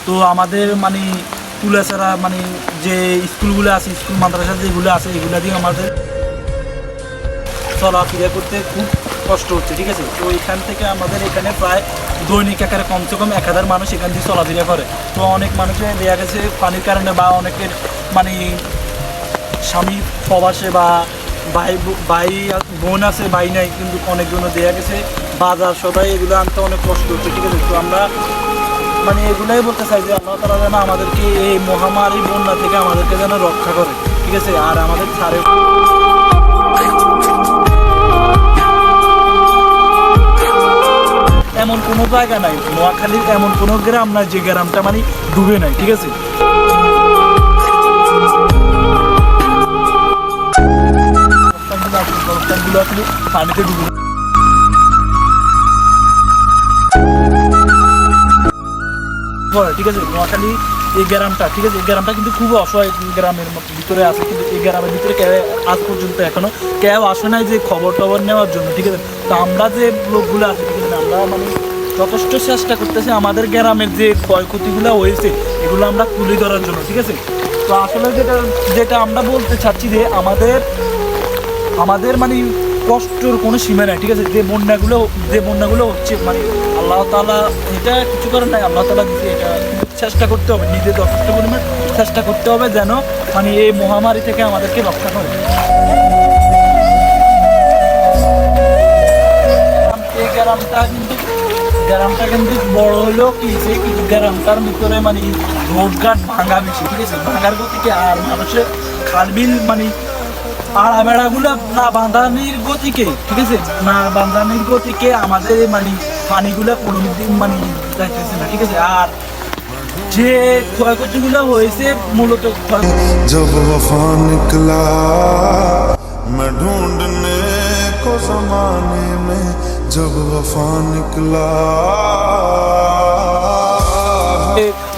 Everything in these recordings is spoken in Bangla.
তো আমাদের মানে তুলাছাড়া মানে যে স্কুলগুলো আছে, স্কুল মাদ্রাসা যেগুলো আছে, এগুলো দিয়ে আমাদের চলাফেরা করতে খুব কষ্ট হচ্ছে, ঠিক আছে। তো এখান থেকে আমাদের এখানে প্রায় দৈনিক আকারে কমসে কম 1000 মানুষ এখান দিয়ে চলাফেরা করে। তো অনেক মানুষের দেখা গেছে পানির কারণে, বা অনেকের মানে স্বামী প্রবাসে, বা ভাই বোন আছে, ভাই নাই, কিন্তু অনেকজনের দেখা গেছে বাজার সদাই এগুলো আনতে অনেক কষ্ট হচ্ছে, ঠিক আছে। তো আমরা মানে এগুলাই বলতে চাই যে আল্লাহ তাআলা যেন আমাদেরকে এই মহামারী বন্যা থেকে আমাদেরকে যেন রক্ষা করে, ঠিক আছে। আর আমাদের ছাড়ে এমন কোনো জায়গা নাই, নোয়াখালীর এমন কোনো গ্রাম নাই যে গ্রামটা মানে ডুবে নাই, ঠিক আছে। আসলে পানিতে ডুবে, ঠিক আছে। নোয়াখালী এই গ্রামটা, ঠিক আছে, এই গ্রামটা কিন্তু খুব অসহায় গ্রামের ভিতরে আছে, কিন্তু এই গ্রামের ভিতরে কেউ আজ পর্যন্ত এখনো কেউ আসে নাই যে খবর টবর নেওয়ার জন্য, ঠিক আছে। তো আমরা যে লোকগুলো আছে, ঠিক আছে, আমরা মানে যথেষ্ট চেষ্টা করতেছি আমাদের গ্রামের যে ক্ষয়ক্ষতিগুলো হয়েছে এগুলো আমরা তুলে ধরার জন্য, ঠিক আছে। তো আসলে যেটা আমরা বলতে চাচ্ছি যে আমাদের মানে কষ্টর কোনো সীমা নাই, ঠিক আছে। যে বন্যাগুলো হচ্ছে মানে আল্লাহ তাআলা এটা কিছু করার নাই, আল্লাহ তাআলা দিচ্ছে, এটা চেষ্টা করতে হবে, নিজে যথেষ্ট পরিমাণ চেষ্টা করতে হবে যেন মানে এই মহামারী থেকে আমাদেরকে রক্ষা করে। এই গ্রামটা কিন্তু বড় হলেও কি যে গ্রামটার ভিতরে মানে রোডঘাট ভাঙা বেশি, ঠিক আছে, ভাঙার গতিকে আর মানুষের খালবিল মানে আড়া বেড়াগুলো না বাঁধানির গতিকে, ঠিক আছে, না বাঁধানির গতিকে আমাদের মানে পানিগুলো কোনোদিন মানে যাইতেছে না, ঠিক আছে। আর যে ক্ষয়ক্ষতিগুলো হয়েছে মূলত जब वफा निकला मैं ढूंढने को ज़माने में जब वफा निकला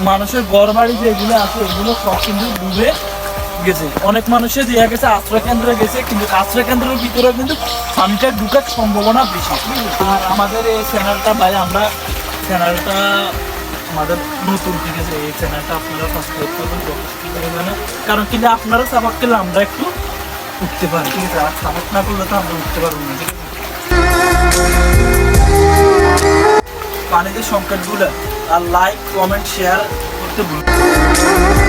মানুষের ঘর বাড়ি যেগুলো আছে এগুলো সব কিন্তু ডুবে গেছে। অনেক মানুষের দেখা গেছে আশ্রয় কেন্দ্রে গেছে, কিন্তু আশ্রয় কেন্দ্রের ভিতরে কিন্তু পানিটা ঢুকার সম্ভাবনা বেশি। আর আমাদের এই চ্যানেলটা ভাই, আমরা চ্যানেলটা আমাদের নতুন, ঠিক আছে, এই চ্যানেলটা আপনারা সাবস্ক্রাইব করবেন, কারণ কিন্তু আপনারা সাপোর্ট করলে আমরা একটু উঠতে পারি, ঠিক আছে। আর সাপোর্ট না করলে তো আমরা উঠতে পারবো না, ঠিক আছে। পানিতে সংকটগুলো আর লাইক কমেন্ট শেয়ার করতে ভুলবেন না।